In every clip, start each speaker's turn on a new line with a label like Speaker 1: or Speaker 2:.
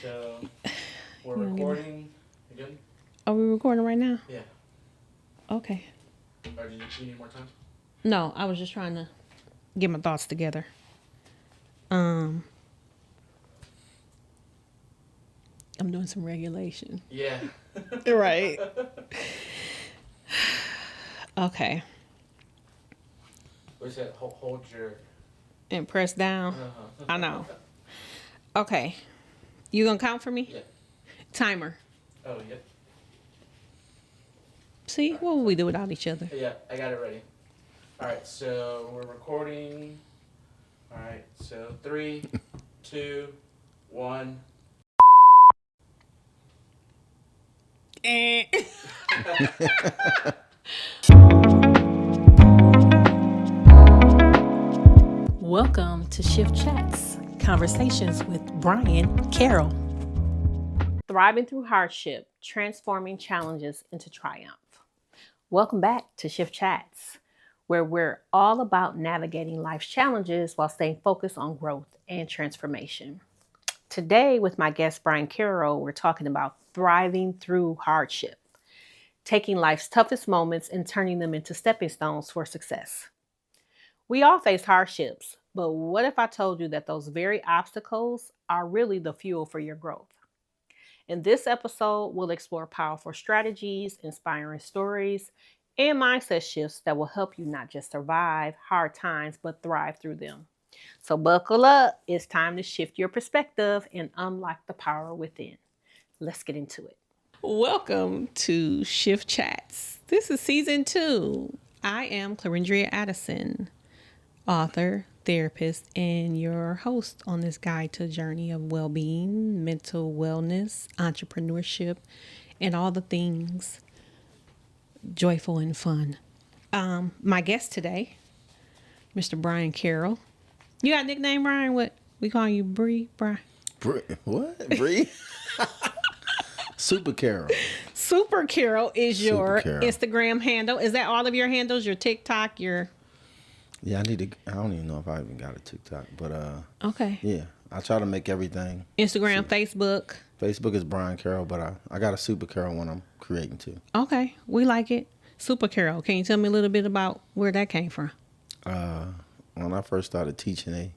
Speaker 1: So we're recording. You good?
Speaker 2: Are we recording right now?
Speaker 1: Yeah.
Speaker 2: Okay.
Speaker 1: Or do you need more time?
Speaker 2: No, I was just trying to get my thoughts together. I'm doing some regulation.
Speaker 1: Yeah.
Speaker 2: Right. Okay.
Speaker 1: We said hold your.
Speaker 2: And press down.
Speaker 1: Uh-huh.
Speaker 2: I know. Okay. You gonna count for me?
Speaker 1: Yeah.
Speaker 2: Timer.
Speaker 1: Oh, yeah.
Speaker 2: See, what would we do without each other?
Speaker 1: Yeah, I got it ready. All right, so we're recording. All right, so 3, 2, 1.
Speaker 2: Welcome to Shift Chats, conversations with Bryn Carroll. Thriving through hardship, transforming challenges into triumph. Welcome back to Shift Chats, where we're all about navigating life's challenges while staying focused on growth and transformation. Today, with my guest Bryn Carroll, we're talking about thriving through hardship, taking life's toughest moments and turning them into stepping stones for success. We all face hardships, but what if I told you that those very obstacles are really the fuel for your growth? In this episode, we'll explore powerful strategies, inspiring stories, and mindset shifts that will help you not just survive hard times, but thrive through them. So buckle up. It's time to shift your perspective and unlock the power within. Let's get into it. Welcome to Shift Chats. This is season 2. I am Clarendria Addison, author, therapist, and your host on this guide to a journey of well-being, mental wellness, entrepreneurship, and all the things joyful and fun. My guest today, Mr. Bryn Carroll. You got a nickname, Bryn? What we call you, Bree? Bryn?
Speaker 3: What? Bree? Super Carroll.
Speaker 2: Super Carroll is your
Speaker 3: Carroll.
Speaker 2: Instagram handle. Is that all of your handles? Your TikTok, your...
Speaker 3: Yeah, I don't even know if I even got a TikTok, but
Speaker 2: Okay.
Speaker 3: yeah, I try to make everything.
Speaker 2: Instagram, Facebook.
Speaker 3: Facebook is Bryn Carroll, but I got a Super Carroll one I'm creating too.
Speaker 2: Okay, we like it. Super Carroll. Can you tell me a little bit about where that came from?
Speaker 3: When I first started teaching, they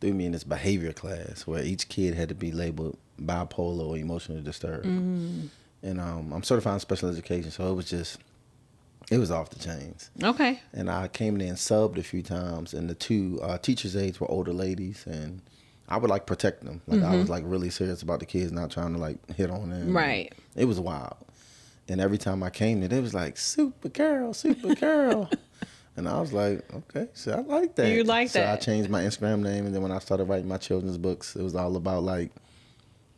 Speaker 3: threw me in this behavior class where each kid had to be labeled bipolar or emotionally disturbed. And I'm certified in special education, so it was off the chains.
Speaker 2: Okay.
Speaker 3: And I came in there and subbed a few times, and the two teachers' aides were older ladies, and I would like protect them. Like I was like really serious about the kids, not trying to like hit on them.
Speaker 2: Right.
Speaker 3: It was wild. And every time I came there, they was like, Super Carroll, Super Carroll. And I was like, okay, so I like that.
Speaker 2: You like that.
Speaker 3: So I changed my Instagram name, and then when I started writing my children's books, it was all about like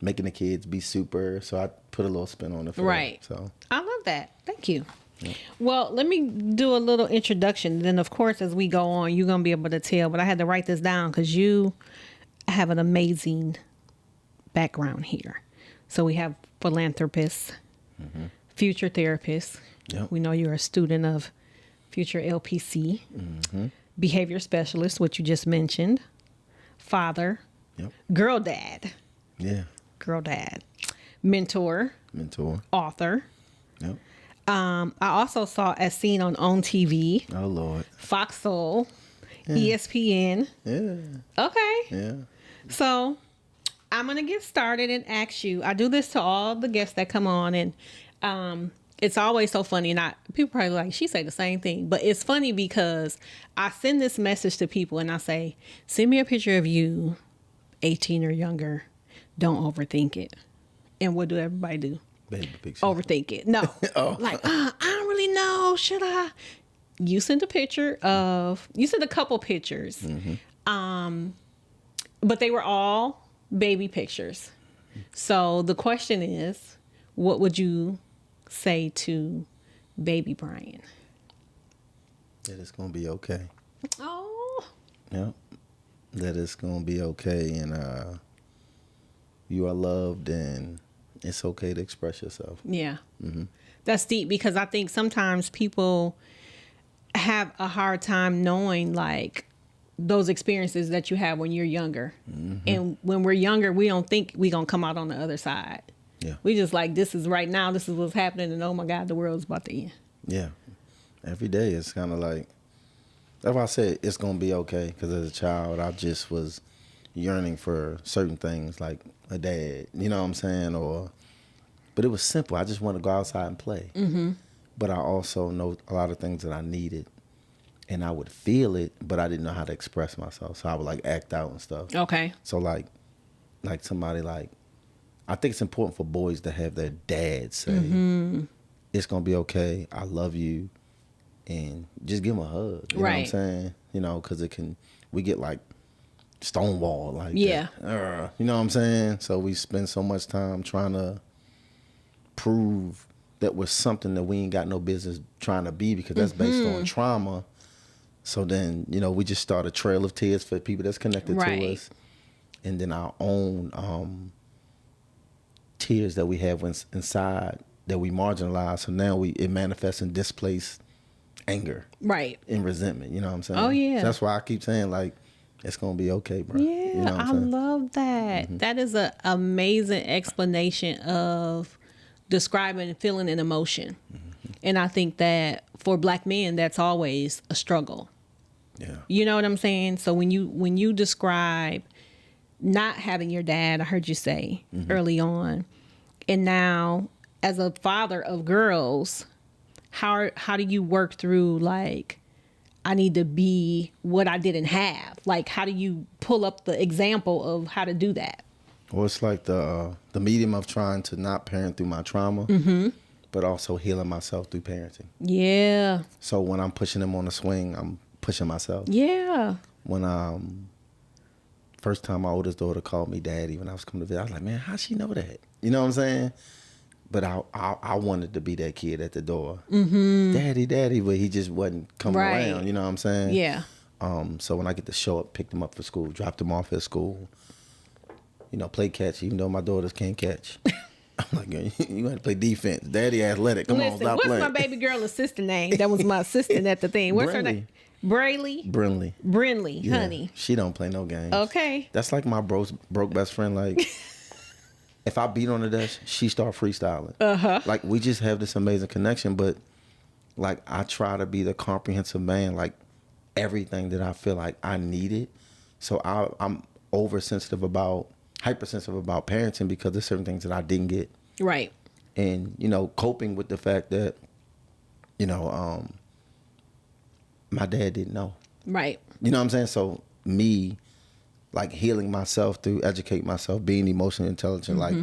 Speaker 3: making the kids be super. So I put a little spin on it for
Speaker 2: Right.
Speaker 3: them. So
Speaker 2: I love that. Thank you. Yeah. Well, let me do a little introduction. Then, of course, as we go on, you're going to be able to tell. But I had to write this down because you have an amazing background here. So we have philanthropists, future therapists.
Speaker 3: Yep.
Speaker 2: We know you're a student of future LPC, behavior specialist, what you just mentioned, father,
Speaker 3: Yep.
Speaker 2: girl dad,
Speaker 3: girl dad,
Speaker 2: mentor, author.
Speaker 3: Yep.
Speaker 2: I also saw as seen on TV.
Speaker 3: Oh Lord.
Speaker 2: Fox Soul, ESPN.
Speaker 3: Yeah.
Speaker 2: Okay.
Speaker 3: Yeah.
Speaker 2: So I'm gonna get started and ask you. I do this to all the guests that come on, and it's always so funny. And people probably like she say the same thing, but it's funny because I send this message to people and I say, send me a picture of you, 18 or younger. Don't overthink it. And what do everybody do?
Speaker 3: Baby picture.
Speaker 2: Overthink it. No. Like, I don't really know. Should I? You sent a couple pictures. But they were all baby pictures. So the question is, what would you say to baby Bryn?
Speaker 3: That it's gonna be okay.
Speaker 2: Oh.
Speaker 3: Yep. That it's gonna be okay, and you are loved, and it's okay to express yourself.
Speaker 2: Yeah. That's deep because I think sometimes people have a hard time knowing like those experiences that you have when you're younger. And when we're younger, we don't think we gonna come out on the other side.
Speaker 3: Yeah.
Speaker 2: We just like, this is right now, this is what's happening, and oh my God, the world's about to end.
Speaker 3: Yeah. Every day it's kind of like, that's why I said it's going to be okay. Because as a child, I just was yearning for certain things like a dad, you know what I'm saying? But it was simple. I just wanted to go outside and play. But I also know a lot of things that I needed. And I would feel it, but I didn't know how to express myself. So I would like act out and stuff.
Speaker 2: Okay.
Speaker 3: So like somebody like, I think it's important for boys to have their dad say, it's going to be okay. I love you. And just give them a hug. You know what I'm saying? You know, because we get like stonewall. Like,
Speaker 2: yeah.
Speaker 3: You know what I'm saying? So we spend so much time trying to prove that we're something that we ain't got no business trying to be, because that's based on trauma. So then, you know, we just start a trail of tears for people that's connected to us. And then our own tears that we have inside that we marginalize. So now it manifests in displaced anger. Right. And resentment. You know what I'm saying?
Speaker 2: Oh, yeah.
Speaker 3: So that's why I keep saying, like, it's going to be okay, bro.
Speaker 2: Yeah,
Speaker 3: you know
Speaker 2: I love that. That is an amazing explanation of describing feeling and emotion. And I think that for Black men, that's always a struggle.
Speaker 3: Yeah.
Speaker 2: You know what I'm saying? So when you describe not having your dad, I heard you say early on, and now as a father of girls, how do you work through, like, I need to be what I didn't have? Like, how do you pull up the example of how to do that?
Speaker 3: Well, it's like the medium of trying to not parent through my trauma, but also healing myself through parenting.
Speaker 2: Yeah.
Speaker 3: So when I'm pushing them on the swing, I'm pushing myself.
Speaker 2: Yeah.
Speaker 3: When first time my oldest daughter called me daddy when I was coming to visit, I was like, man, how'd she know that? You know what I'm saying? But I wanted to be that kid at the door. Daddy, but he just wasn't coming around, you know what I'm saying?
Speaker 2: Yeah.
Speaker 3: So when I get to show up, pick them up for school, drop them off at school, you know, play catch, even though my daughters can't catch. I'm like, you got to play defense. Daddy athletic. Come on, stop playing.
Speaker 2: What's my baby girl assistant name? That was my assistant at the thing. What's her name? Brynley,
Speaker 3: yeah,
Speaker 2: honey.
Speaker 3: She don't play no games.
Speaker 2: Okay.
Speaker 3: That's like my broke best friend. Like, if I beat on the desk, she start freestyling. Like, we just have this amazing connection. But like, I try to be the comprehensive man. Like, everything that I feel like I needed. So I'm hypersensitive about parenting, because there's certain things that I didn't get.
Speaker 2: Right.
Speaker 3: And, you know, coping with the fact that, you know, my dad didn't know.
Speaker 2: Right.
Speaker 3: You know what I'm saying? So me, like, healing myself through educate myself, being emotionally intelligent, like,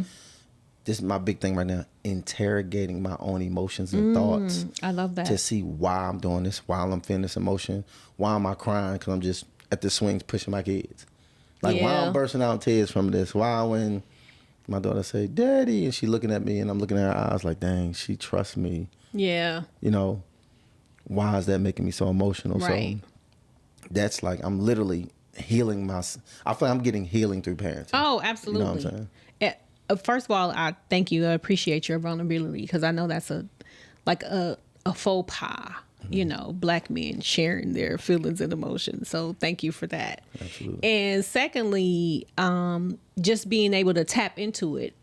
Speaker 3: this is my big thing right now, interrogating my own emotions and thoughts.
Speaker 2: I love that.
Speaker 3: To see why I'm doing this, why I'm feeling this emotion, why am I crying? Because I'm just at the swings pushing my kids. Like, why I'm bursting out in tears from this? Why when my daughter say, Daddy, and she looking at me and I'm looking at her eyes like, dang, she trusts me.
Speaker 2: Yeah.
Speaker 3: You know, why is that making me so emotional?
Speaker 2: Right.
Speaker 3: So that's like, I'm literally healing myself. I feel like I'm getting healing through parenting.
Speaker 2: Oh, absolutely.
Speaker 3: You know what I'm saying?
Speaker 2: First of all, I thank you. I appreciate your vulnerability, because I know that's a faux pas. You know, Black men sharing their feelings and emotions. So thank you for that.
Speaker 3: Absolutely.
Speaker 2: And secondly, just being able to tap into it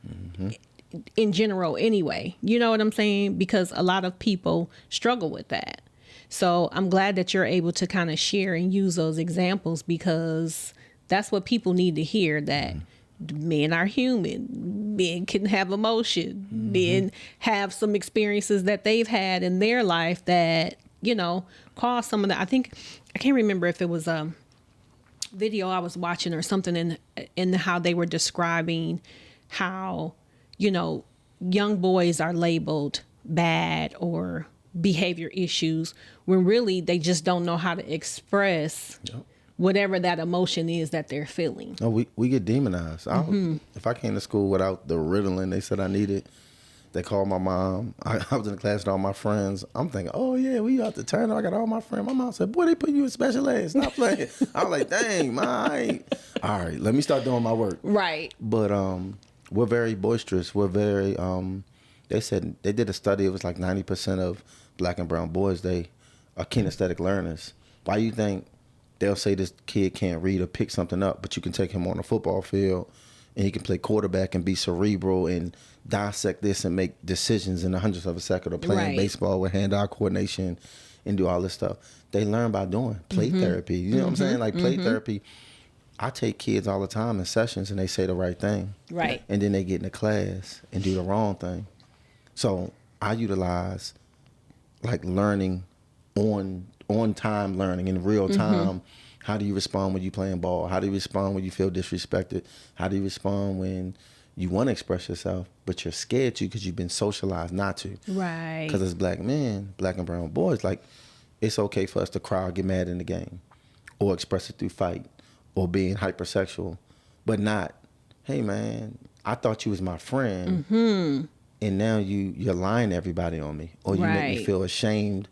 Speaker 2: in general anyway. You know what I'm saying? Because a lot of people struggle with that. So I'm glad that you're able to kind of share and use those examples, because that's what people need to hear, that men are human. Men can have emotion. Men have some experiences that they've had in their life that, you know, cause some of that. I can't remember if it was a video I was watching or something in how they were describing how, you know, young boys are labeled bad or behavior issues, when really they just don't know how to express whatever that emotion is that they're feeling.
Speaker 3: No, we get demonized. If I came to school without the Ritalin they said I needed, they called my mom. I was in the class with all my friends. I'm thinking, oh yeah, we out to turn. I got all my friends. My mom said, boy, they put you in special ed. Stop playing. I was like, dang, ma, I ain't. All right, let me start doing my work.
Speaker 2: Right.
Speaker 3: But we're very boisterous. We're very, they said, they did a study. It was like 90% of Black and brown boys, they are kinesthetic learners. Why you think they'll say this kid can't read or pick something up, but you can take him on a football field and he can play quarterback and be cerebral and dissect this and make decisions in the hundredths of a second, or playing baseball with hand-eye coordination and do all this stuff. They learn by doing play therapy. You know what I'm saying? Like play therapy. I take kids all the time in sessions and they say the right thing.
Speaker 2: Right.
Speaker 3: And then they get in the class and do the wrong thing. So I utilize like learning on time learning in real time. How do you respond when you playing ball? How do you respond when you feel disrespected? How do you respond when you want to express yourself, but you're scared to because you've been socialized not to?
Speaker 2: Right.
Speaker 3: Because as black men, black and brown boys, like, it's okay for us to cry or get mad in the game or express it through fight or being hypersexual, but not, hey, man, I thought you was my friend, and now you're lying to everybody on me, or you make me feel ashamed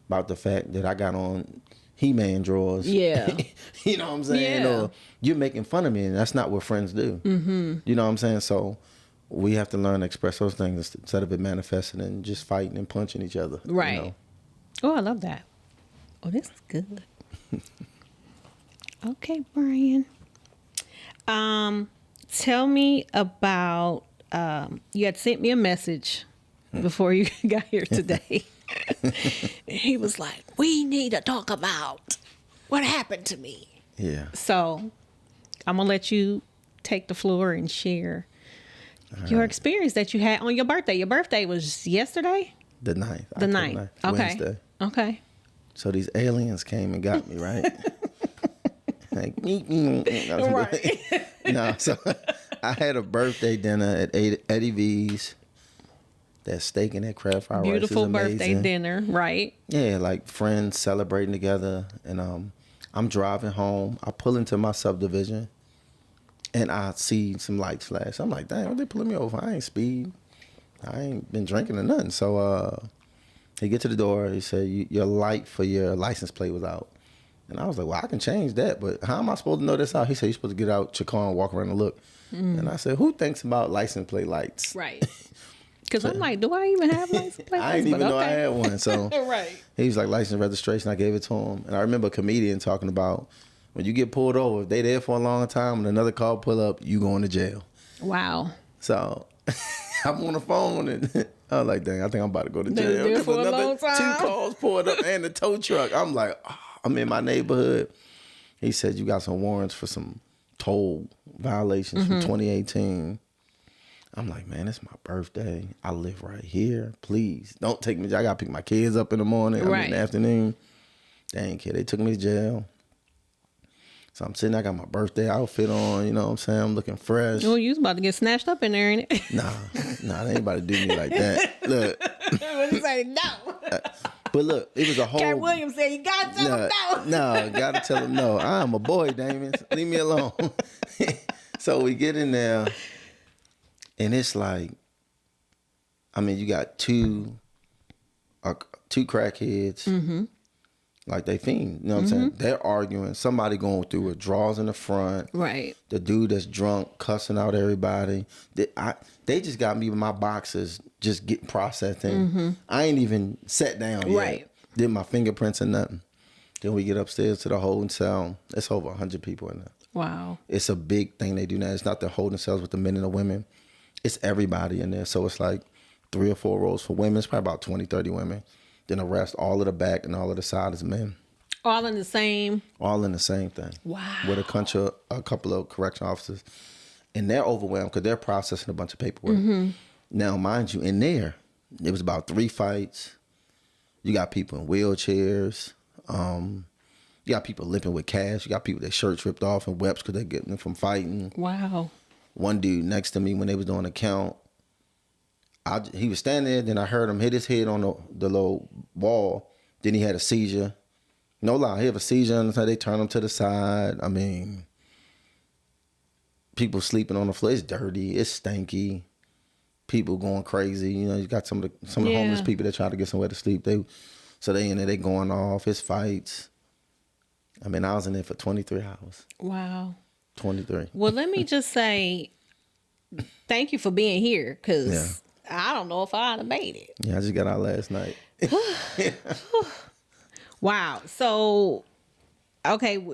Speaker 3: about the fact that I got on He-Man drawers.
Speaker 2: Yeah.
Speaker 3: You know what I'm saying?
Speaker 2: Yeah.
Speaker 3: Or you're making fun of me, and that's not what friends do. You know what I'm saying? So we have to learn to express those things instead of it manifesting and just fighting and punching each other.
Speaker 2: Right.
Speaker 3: You know?
Speaker 2: Oh, I love that. Oh, this is good. Okay, Brian. Tell me about, you had sent me a message before you got here today. He was like, we need to talk about what happened to me.
Speaker 3: Yeah.
Speaker 2: So I'm going to let you take the floor and share your experience that you had on your birthday. Your birthday was yesterday?
Speaker 3: The 9th.
Speaker 2: The
Speaker 3: October
Speaker 2: 9th.
Speaker 3: 9th,
Speaker 2: Okay.
Speaker 3: Wednesday.
Speaker 2: Okay.
Speaker 3: So these aliens came and got me, right? Like,
Speaker 2: Right.
Speaker 3: No, so I had a birthday dinner at Eddie V's. That steak and that crab fried rice is
Speaker 2: Beautiful
Speaker 3: amazing.
Speaker 2: birthday dinner, right?
Speaker 3: Yeah, like friends celebrating together. And I'm driving home. I pull into my subdivision, and I see some lights flash. I'm like, dang, what they pulling me over? I ain't speed. I ain't been drinking or nothing. So he get to the door. He said, your light for your license plate was out. And I was like, well, I can change that, but how am I supposed to know this out? He said, you're supposed to get out your car and walk around and look. And I said, who thinks about license plate lights?
Speaker 2: Right. Because I'm like, do I even have license plate lights?
Speaker 3: I didn't even know I had one. So
Speaker 2: Right.
Speaker 3: he was like, license registration. I gave it to him. And I remember a comedian talking about when you get pulled over, if they there for a long time and another car pull up, you going to jail.
Speaker 2: Wow.
Speaker 3: So I'm on the phone and I was like, dang, I think I'm about to go to
Speaker 2: They was
Speaker 3: jail.
Speaker 2: there
Speaker 3: There
Speaker 2: for
Speaker 3: was
Speaker 2: a long time.
Speaker 3: 2 cars pulled up and the tow truck. I'm like, oh, I'm in my neighborhood. He said, you got some warrants for some toll violations from 2018. I'm like, man, it's my birthday. I live right here. Please don't take me. I got to pick my kids up in the morning. I'm in the afternoon. Dang, kid, they took me to jail. So I'm sitting there, I got my birthday outfit on, you know what I'm saying? I'm looking fresh.
Speaker 2: Oh, you was about to get snatched up in there, ain't it?
Speaker 3: Nah, they ain't about to do me like that. Look.
Speaker 2: What you say? No.
Speaker 3: But look, it was a whole...
Speaker 2: Cat Williams said, you got to tell him no.
Speaker 3: No, gotta tell him no. I'm a boy, Damon. Leave me alone. So we get in there, and it's like, I mean, you got two crackheads, like they fiend. You know what I'm saying? They're arguing. Somebody going through with drawers in the front.
Speaker 2: Right.
Speaker 3: The dude that's drunk cussing out everybody. They just got me with my boxes just getting processing. I ain't even sat down yet.
Speaker 2: Right.
Speaker 3: Did my fingerprints or nothing. Then we get upstairs to the holding cell. It's over 100 people in there.
Speaker 2: Wow.
Speaker 3: It's a big thing they do now. It's not the holding cells with the men and the women. It's everybody in there. So it's like 3 or 4 rows for women. It's probably about 20, 30 women. Then the rest, all of the back and all of the side is men.
Speaker 2: All in the same.
Speaker 3: All in the same thing.
Speaker 2: Wow.
Speaker 3: With a couple of correction officers. And they're overwhelmed because they're processing a bunch of paperwork. Now, mind you, in there, it was about 3 fights. You got people in wheelchairs. You got people limping with cash. You got people with their shirts ripped off and webs because they're getting them from fighting.
Speaker 2: Wow.
Speaker 3: One dude next to me when they was doing the count, he was standing there. Then I heard him hit his head on the little wall. Then he had a seizure. No lie, he had a seizure. And they turned him to the side. I mean, people sleeping on the floor. It's dirty. It's stanky. People going crazy. You know, you got some of the homeless people that try to get somewhere to sleep. They in there. They going off. It's fights. I mean, I was in there for 23 hours.
Speaker 2: Wow.
Speaker 3: 23.
Speaker 2: Well, let me just say thank you for being here, because I don't know if I'd have made it.
Speaker 3: Yeah, I just got out last night.
Speaker 2: Wow. So okay,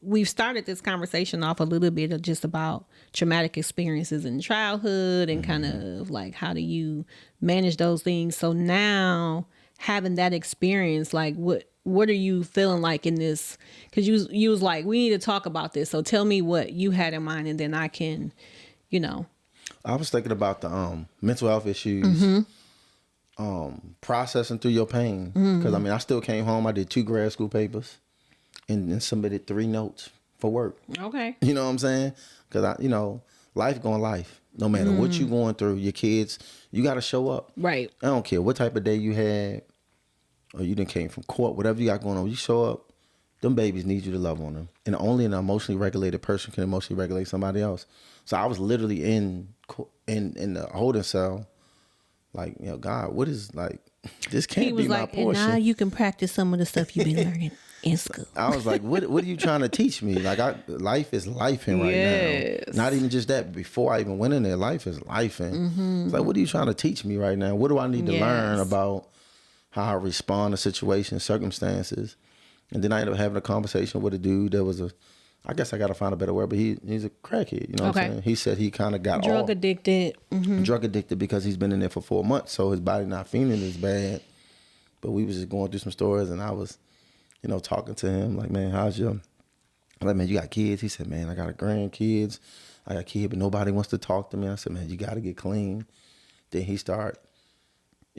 Speaker 2: we've started this conversation off a little bit of just about traumatic experiences in childhood and kind of like how do you manage those things. So now having that experience, like what are you feeling like in this? Because you was like, we need to talk about this. So tell me what you had in mind, and then I can,
Speaker 3: I was thinking about the mental health issues, processing through your pain. Because I still came home. I did 2 grad school papers, and submitted 3 notes for work.
Speaker 2: Okay.
Speaker 3: You know what I'm saying? Because life going life. No matter what you going through, your kids, you got to show up.
Speaker 2: Right.
Speaker 3: I don't care what type of day you had, or you done came from court, whatever you got going on. You show up. Them babies need you to love on them, and only an emotionally regulated person can emotionally regulate somebody else. So I was literally in the holding cell, like, God, what is like? This can't be my portion.
Speaker 2: And now you can practice some of the stuff you've been learning in school.
Speaker 3: I was like, what are you trying to teach me? Like, life is life-ing right now. Not even just that. Before I even went in there, life is life-ing. It's like, what are you trying to teach me right now? What do I need to learn about how I respond to situations, circumstances? And then I ended up having a conversation with a dude that was I guess I got to find a better word, but he's a crackhead. You know what I'm saying? He said he kind of got
Speaker 2: drug addicted.
Speaker 3: Drug addicted because he's been in there for 4 months, so his body not feeling as bad. But we was just going through some stories, and I was, talking to him like, man, how's your? I'm like, man, you got kids? He said, man, I got grandkids. I got a kid, but nobody wants to talk to me. I said, man, you got to get clean. Then he started,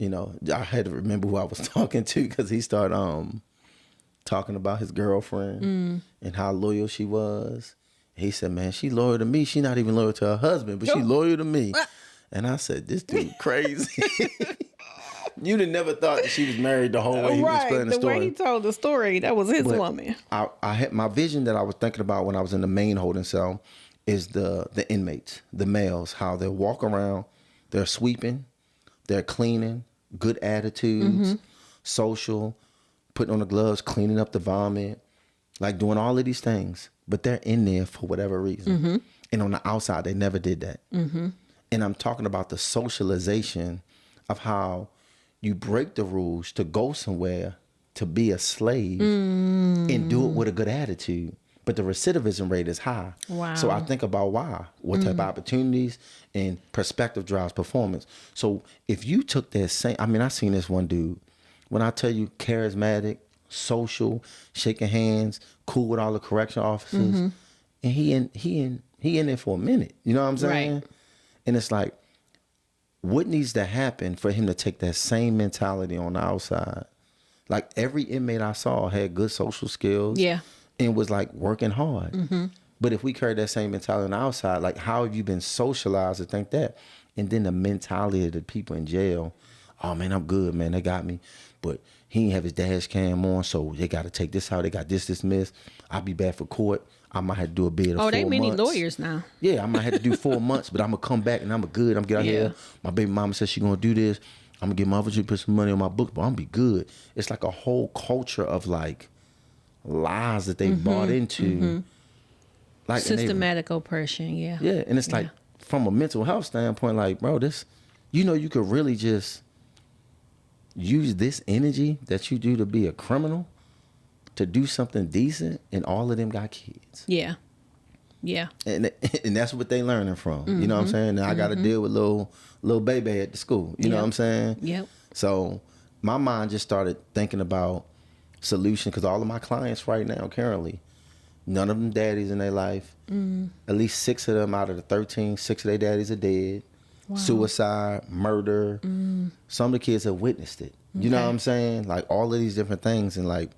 Speaker 3: I had to remember who I was talking to because he started talking about his girlfriend and how loyal she was. He said, man, she loyal to me. She not even loyal to her husband, but she loyal to me. And I said, this dude crazy. You'd have never thought that she was married the whole way he was explaining the story.
Speaker 2: The way he told the story, that was his woman.
Speaker 3: I had my vision that I was thinking about when I was in the main holding cell is the inmates, the males, how they walk around, they're sweeping, they're cleaning, good attitudes, social, putting on the gloves, cleaning up the vomit, like doing all of these things. But they're in there for whatever reason. And on the outside, they never did that. And I'm talking about the socialization of how you break the rules to go somewhere to be a slave and do it with a good attitude. But the recidivism rate is high.
Speaker 2: Wow.
Speaker 3: So I think about why, what type of opportunities and perspective drives performance. So if you took that same, I seen this one dude, when I tell you charismatic, social, shaking hands, cool with all the correction officers, and he in there for a minute. You know what I'm saying?
Speaker 2: Right.
Speaker 3: And it's like, what needs to happen for him to take that same mentality on the outside? Like every inmate I saw had good social skills.
Speaker 2: Yeah.
Speaker 3: And was like working hard. But if we carry that same mentality on the outside, like how have you been socialized to think that? And then the mentality of the people in jail, oh man, I'm good, man, they got me. But he didn't have his dash cam on, so they got to take this out. They got this dismissed. I'll be back for court. I might have to do a bid of 4 months.
Speaker 2: Oh, they many lawyers now.
Speaker 3: Yeah, I might have to do 4 months, but I'm going to come back and I'm good. I'm going to get out here. My baby mama says she going to do this. I'm going to get my other to put some money on my book, but I'm going to be good. It's like a whole culture of like lies that they bought into. Like
Speaker 2: Systematic oppression, yeah.
Speaker 3: Yeah, and it's like from a mental health standpoint, like, bro, this, you could really just use this energy that you do to be a criminal to do something decent, and all of them got kids.
Speaker 2: Yeah.
Speaker 3: And that's what they learning from. You know what I'm saying? And I got to deal with little baby at the school. You know what I'm saying?
Speaker 2: Yep.
Speaker 3: So my mind just started thinking about solution, because all of my clients right now currently, none of them daddies in their life. At least 6 of them out of the 13, 6 of their daddies are dead. Wow. Suicide, murder. Some of the kids have witnessed it. You know what I'm saying? Like all of these different things, and like,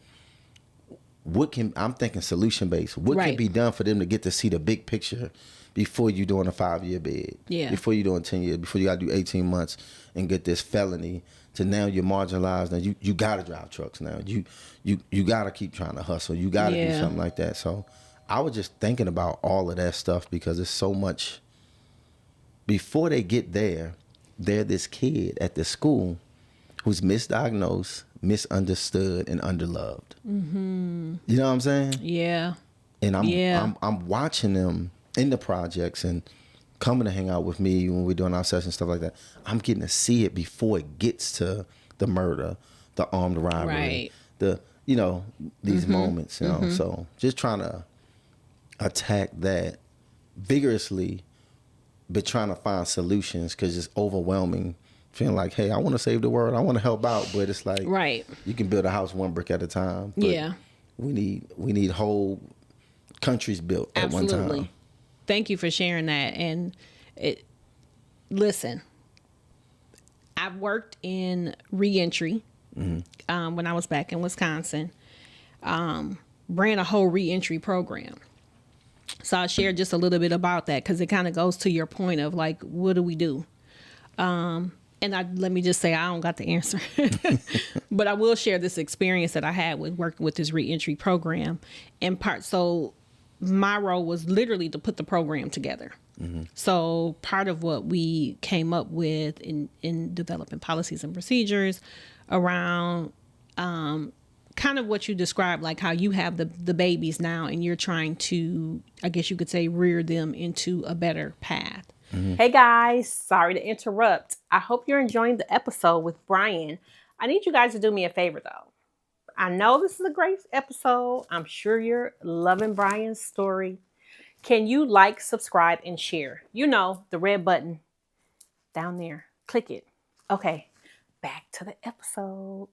Speaker 3: I'm thinking solution based. What can be done for them to get to see the big picture before you doing a 5-year bid?
Speaker 2: Yeah.
Speaker 3: Before you doing 10 years, before you got to do 18 months and get this felony, to now you're marginalized. Now you got to drive trucks now. You got to keep trying to hustle. You got to do something like that. So I was just thinking about all of that stuff, because it's so much. Before they get there, they're this kid at the school who's misdiagnosed, misunderstood, and underloved. You know what I'm saying?
Speaker 2: Yeah.
Speaker 3: And I'm watching them in the projects and coming to hang out with me when we're doing our sessions, stuff like that. I'm getting to see it before it gets to the murder, the armed robbery, the these moments, so just trying to attack that vigorously, but trying to find solutions, because it's overwhelming, feeling like, hey, I want to save the world, I want to help out, but it's like,
Speaker 2: right,
Speaker 3: you can build a house one brick at a time, but
Speaker 2: yeah,
Speaker 3: we need whole countries built at one time.
Speaker 2: Thank you for sharing that. And listen, I've worked in reentry when I was back in Wisconsin. Ran a whole reentry program. So I'll share just a little bit about that, because it kind of goes to your point of like, what do we do? And let me just say, I don't got the answer, but I will share this experience that I had with working with this reentry program. So my role was literally to put the program together. So part of what we came up with in developing policies and procedures around kind of what you described, like how you have the babies now and you're trying to, I guess you could say, rear them into a better path. Hey guys, sorry to interrupt. I hope you're enjoying the episode with Brian. I need you guys to do me a favor though. I know this is a great episode. I'm sure you're loving Brian's story. Can you like, subscribe, and share? The red button down there. Click it. Okay, back to the episode.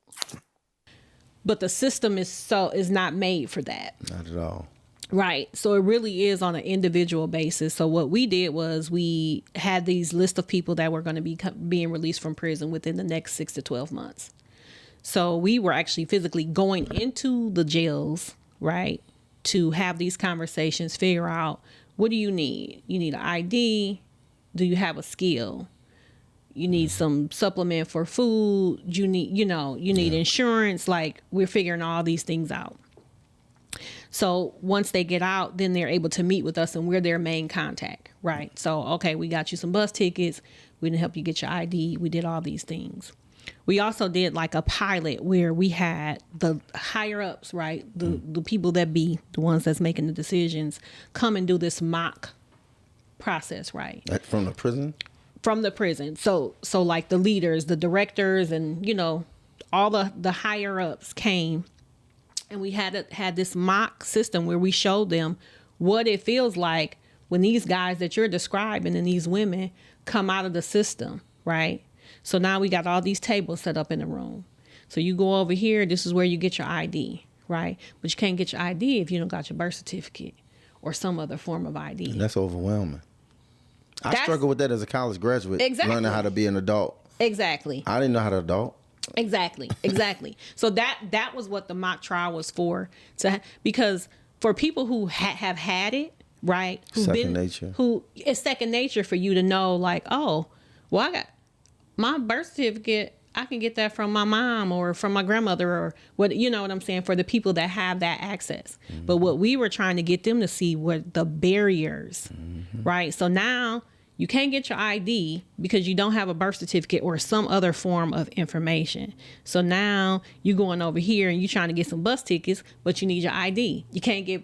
Speaker 2: But the system is not made for that.
Speaker 3: Not at all.
Speaker 2: Right. So it really is on an individual basis. So what we did was we had these list of people that were going to be being released from prison within the next 6 to 12 months. So we were actually physically going into the jails, right, to have these conversations, figure out, what do you need? You need an ID. Do you have a skill? You need some supplement for food. You need, you need insurance. Like, we're figuring all these things out. So once they get out, then they're able to meet with us and we're their main contact, right? So, okay, we got you some bus tickets. We didn't help you get your ID. We did all these things. We also did like a pilot where we had the higher ups, right? The people that be the ones that's making the decisions come and do this mock process, right?
Speaker 3: From the prison?
Speaker 2: From the prison. So like the leaders, the directors, and, all the higher ups came. And we had this mock system where we showed them what it feels like when these guys that you're describing and these women come out of the system, right? So now we got all these tables set up in the room. So you go over here, this is where you get your ID, right? But you can't get your ID if you don't got your birth certificate or some other form of ID.
Speaker 3: And that's overwhelming. I struggled with that as a college graduate, learning how to be an adult.
Speaker 2: Exactly.
Speaker 3: I didn't know how to adult.
Speaker 2: Exactly. So that was what the mock trial was for, because for people who have had it, right? It's second nature for you to know, like, oh, well, I got my birth certificate. I can get that from my mom or from my grandmother or what, you know what I'm saying, for the people that have that access. Mm-hmm. But what we were trying to get them to see were the barriers, right? So now you can't get your ID because you don't have a birth certificate or some other form of information. So now you're going over here and you're trying to get some bus tickets, but you need your ID. You can't get,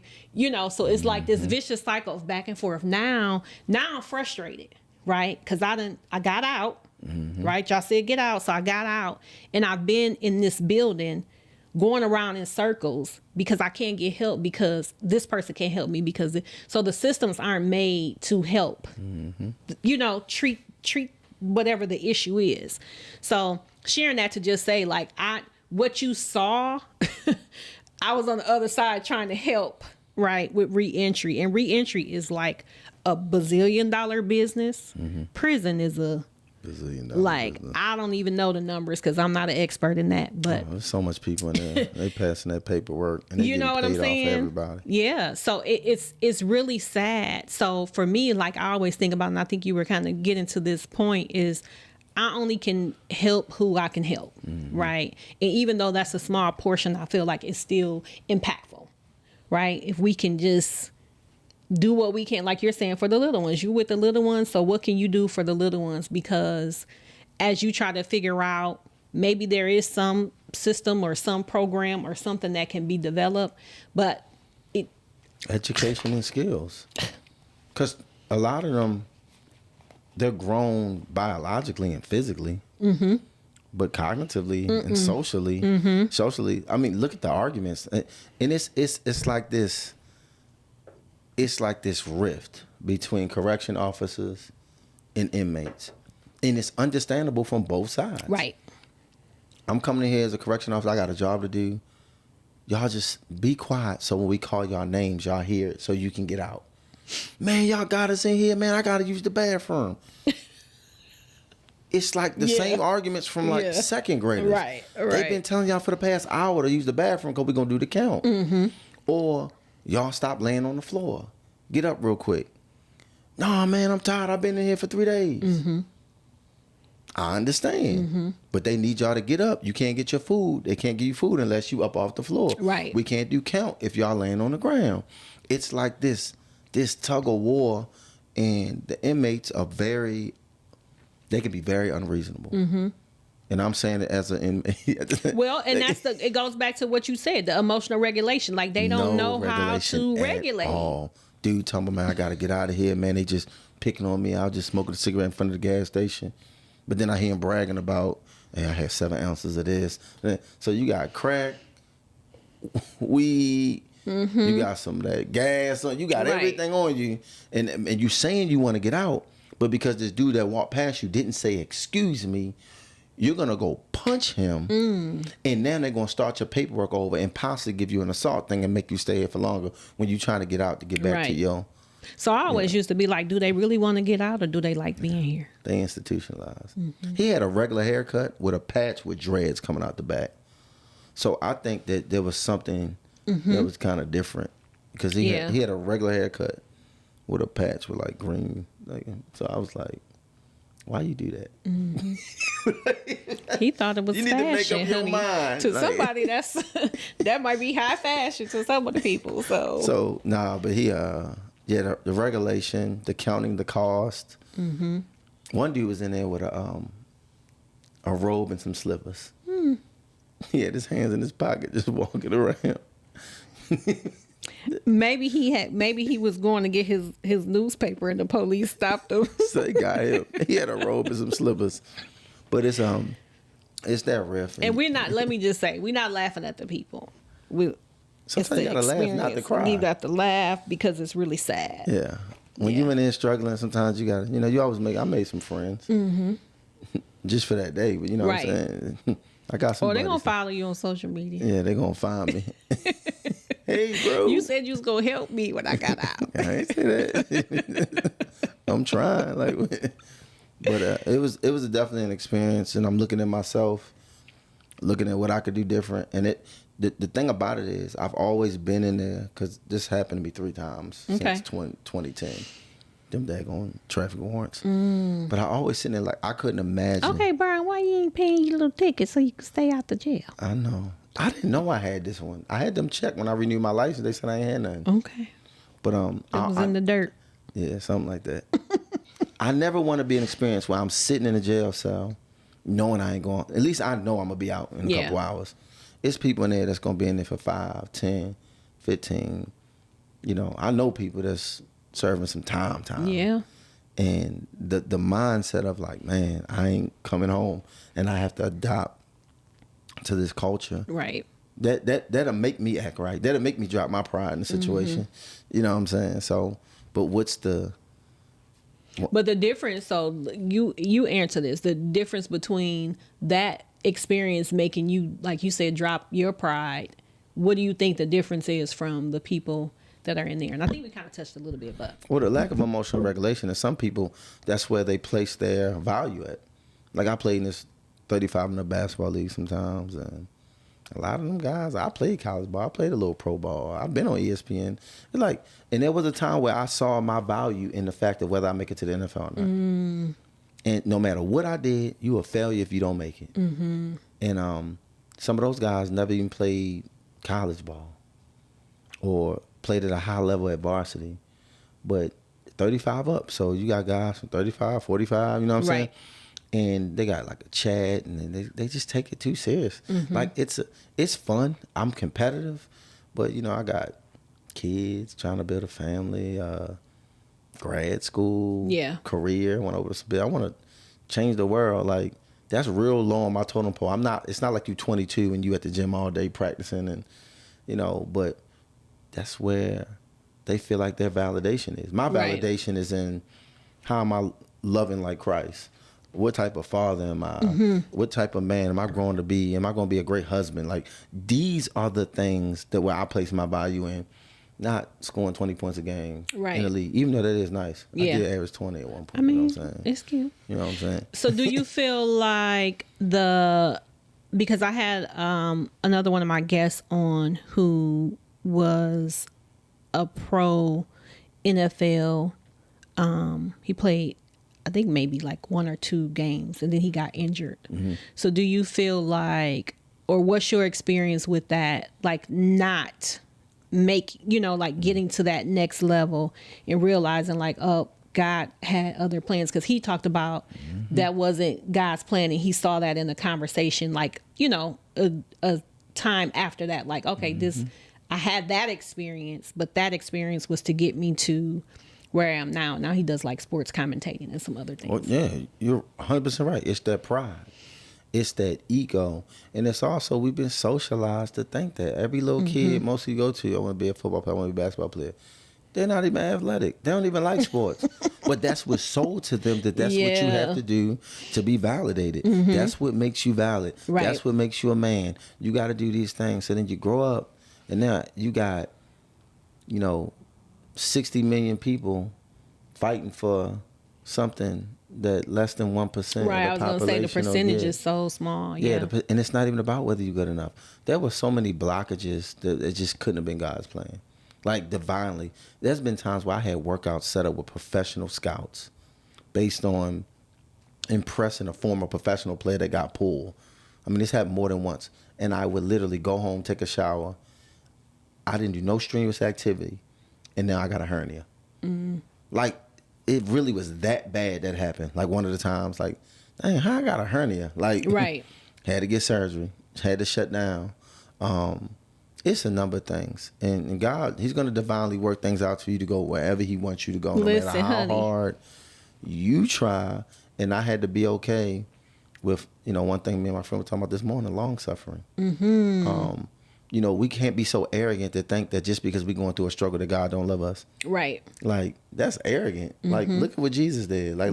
Speaker 2: so it's like this vicious cycle of back and forth. Now I'm frustrated, right? Because I got out, right? Y'all said get out. So I got out and I've been in this building going around in circles because I can't get help because this person can't help me so the systems aren't made to help, treat whatever the issue is. So sharing that to just say, like, what you saw, I was on the other side trying to help, right, with reentry. And reentry is like a bazillion-dollar business. Prison is a like business. I don't even know the numbers because I'm not an expert in that, but
Speaker 3: there's so much people in there. They passing that paperwork and they getting paid off everybody.
Speaker 2: Yeah, so it's really sad. So for me, like I always think about, and I think you were kind of getting to this point, is I only can help who I can help, right? And even though that's a small portion, I feel like it's still impactful, right? If we can just do what we can, like you're saying, for the little ones. You with the little ones, so what can you do for the little ones? Because as you try to figure out, maybe there is some system or some program or something that can be developed, but
Speaker 3: education and skills. Because a lot of them, they're grown biologically and physically, but cognitively and socially, I mean, look at the arguments, and it's like this. It's like this rift between correction officers and inmates, and it's understandable from both sides.
Speaker 2: Right.
Speaker 3: I'm coming in here as a correction officer. I got a job to do. Y'all just be quiet so when we call y'all names, y'all hear it so you can get out. Man, y'all got us in here. Man, I got to use the bathroom. It's like the same arguments from like second graders.
Speaker 2: Right.
Speaker 3: They've been telling y'all for the past hour to use the bathroom because we're going to do the count. Mm-hmm. Or y'all stop laying on the floor. Get up real quick. Nah, man, I'm tired. I've been in here for 3 days. Mm-hmm. I understand. But they need y'all to get up. You can't get your food. They can't give you food unless you up off the floor.
Speaker 2: Right.
Speaker 3: We can't do count if y'all laying on the ground. It's like this tug of war, and the inmates are they can be very unreasonable. Mm-hmm. And I'm saying it as an inmate.
Speaker 2: Well, and it goes back to what you said, the emotional regulation. Like they don't know how to regulate.
Speaker 3: Oh, dude, talking about, man, I got to get out of here, man. They just picking on me. I was just smoking a cigarette in front of the gas station. But then I hear him bragging about, hey, I had 7 ounces of this. So you got crack, weed, you got some of that gas on you, got everything on you, and you saying you want to get out, but because this dude that walked past you didn't say excuse me, you're gonna go punch him, and then they're gonna start your paperwork over and possibly give you an assault thing and make you stay here for longer when you're trying to get out to get back to your.
Speaker 2: So I always used to be like, do they really want to get out or do they like being here?
Speaker 3: They institutionalized. He had a regular haircut with a patch with dreads coming out the back. So I think that there was something that was kind of different because he had a regular haircut with a patch with like green. So I was like, why you do that?
Speaker 2: He thought it was
Speaker 3: you need
Speaker 2: fashion,
Speaker 3: to make up
Speaker 2: honey.
Speaker 3: your mind.
Speaker 2: To somebody that might be high fashion to some of the people. So
Speaker 3: but he the regulation, the counting the cost. One dude was in there with a robe and some slippers. He had his hands in his pocket just walking around.
Speaker 2: Maybe he was going to get his newspaper and the police stopped him.
Speaker 3: So they got him. He had a robe and some slippers. But it's that riff.
Speaker 2: And we're not, let me just say, we're not laughing at the people.
Speaker 3: Sometimes you gotta laugh, not to cry.
Speaker 2: You got to laugh because it's really sad.
Speaker 3: Yeah. When you in there struggling, sometimes you gotta, you always I made some friends. Just for that day, but you know what I'm saying? I got some.
Speaker 2: Oh, they're gonna follow you on social media.
Speaker 3: Yeah, they're gonna find me. Hey, bro.
Speaker 2: You said you was gonna help me when I got out.
Speaker 3: I ain't say that. I'm trying, but it was definitely an experience, and I'm looking at myself, looking at what I could do different. And the thing about it is, I've always been in there because this happened to me 3 times since 2010. Them daggone traffic warrants. But I always sitting there like I couldn't imagine.
Speaker 2: Okay, Brian, why you ain't paying your little ticket so you can stay out the jail?
Speaker 3: I know. I didn't know I had this one. I had them check when I renewed my license. They said I ain't had nothing.
Speaker 2: Okay.
Speaker 3: But
Speaker 2: it was in the dirt.
Speaker 3: Yeah, something like that. I never want to be an experience where I'm sitting in a jail cell knowing I ain't going. At least I know I'm going to be out in a couple hours. It's people in there that's going to be in there for 5, 10, 15. I know people that's serving some time.
Speaker 2: Yeah.
Speaker 3: And the mindset of like, man, I ain't coming home and I have to adopt to this culture.
Speaker 2: Right.
Speaker 3: That'll make me act right. That'll make me drop my pride in the situation. You know what I'm saying? So, but what's the...
Speaker 2: But the difference, so you answer this, the difference between that experience making you, like you said, drop your pride, what do you think the difference is from the people that are in there? And I think we kind of touched a little bit, but...
Speaker 3: Well, the lack of emotional regulation, and some people, that's where they place their value at. Like I played in this 35 in the basketball league sometimes, and a lot of them guys, I played college ball, I played a little pro ball, I've been on ESPN. And there was a time where I saw my value in the fact of whether I make it to the NFL or not. And no matter what I did, you a failure if you don't make it. And some of those guys never even played college ball or played at a high level at varsity, but 35 up. So you got guys from 35, 45, you know what I'm saying? And they got like a chat, and they just take it too serious. Like it's fun. I'm competitive, but I got kids trying to build a family, grad school, career. I want to change the world. Like that's real low on my totem pole. It's not like you 22 and you at the gym all day practicing and, but that's where they feel like their validation is. My validation is in how am I loving like Christ? What type of father am I? What type of man am I growing to be? Am I going to be a great husband? Like, these are the things that where I place my value in, not scoring 20 points a game in the league, even though that is nice.
Speaker 2: Yeah.
Speaker 3: I did average 20 at one point.
Speaker 2: I mean,
Speaker 3: you know what I'm saying?
Speaker 2: it's cute.
Speaker 3: You know what I'm saying?
Speaker 2: So do you feel like because I had another one of my guests on who was a pro NFL. He played, I think maybe like 1 or 2 games, and then he got injured. So do you feel like, or what's your experience with that? Like not like getting to that next level and realizing like, oh, God had other plans, because he talked about that wasn't God's plan, and he saw that in the conversation, like, a time after that, like, okay, I had that experience, but that experience was to get me to where I am now. Now he does like sports commentating and some other things.
Speaker 3: Well, yeah, you're 100% right. It's that pride. It's that ego. And it's also, we've been socialized to think that every little kid, most of you go to, I want to be a football player, I want to be a basketball player. They're not even athletic. They don't even like sports. But that's what's sold to them, that's what you have to do to be validated. That's what makes you valid.
Speaker 2: Right.
Speaker 3: That's what makes you a man. You got to do these things. So then you grow up, and now you got, 60 million people fighting for something that less than 1%
Speaker 2: Right,
Speaker 3: of the
Speaker 2: I was going to say the percentage is so small.
Speaker 3: Yeah, and it's not even about whether you're good enough. There were so many blockages that it just couldn't have been God's plan. Like, divinely. There's been times where I had workouts set up with professional scouts based on impressing a former professional player that got pulled. I mean, this happened more than once. And I would literally go home, take a shower. I didn't do no strenuous activity. And now I got a hernia. Like, it really was that bad that happened. Like, one of the times, like, dang, how I got a hernia? Like,
Speaker 2: Right.
Speaker 3: Had to get surgery. Had to shut down. It's a number of things. And God, he's going to divinely work things out for you to go wherever he wants you to go. No matter how hard you try. And I had to be okay with, one thing me and my friend were talking about this morning, long suffering. We can't be so arrogant to think that just because we're going through a struggle that God don't love us. Right. Like, that's arrogant. Like, look at what Jesus did. Like,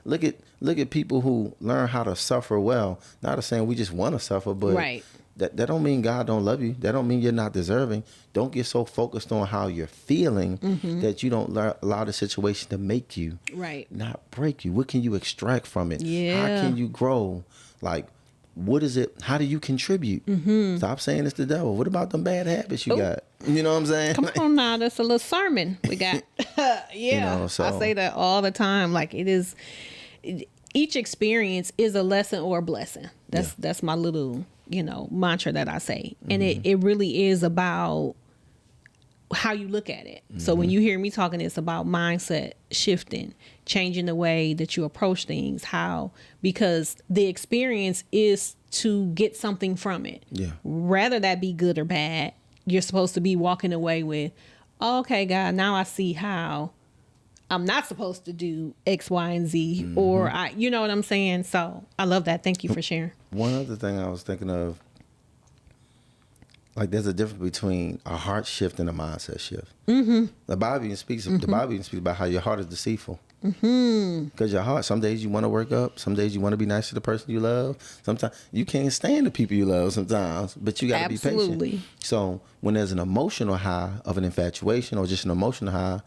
Speaker 3: look at people who learn how to suffer well. Not saying we just want to suffer, but that don't mean God don't love you. That don't mean you're not deserving. Don't get so focused on how you're feeling that you don't allow the situation to make you. Right. Not break you. What can you extract from it? Yeah. How can you grow? Like, what is it? How do you contribute? Stop saying it's the devil. What about them bad habits you got? You know what I'm saying?
Speaker 2: Come on now. That's a little sermon we got. I say that all the time. Like, it is, each experience is a lesson or a blessing. That's my little, mantra that I say. And it really is about how you look at it. So when you hear me talking, it's about mindset shifting, changing the way that you approach things, because the experience is to get something from it. Yeah. Rather that be good or bad, you're supposed to be walking away with, okay, God, now I see how I'm not supposed to do X, Y, and Z, or you know what I'm saying? So I love that. Thank you for sharing. One
Speaker 3: other thing I was thinking of, like, there's a difference between a heart shift and a mindset shift. The Bible even speaks about how your heart is deceitful. Because your heart, some days you want to work up, some days you want to be nice to the person you love. Sometimes you can't stand the people you love sometimes, but you got to be patient. So when there's an emotional high of an infatuation, or just an emotional high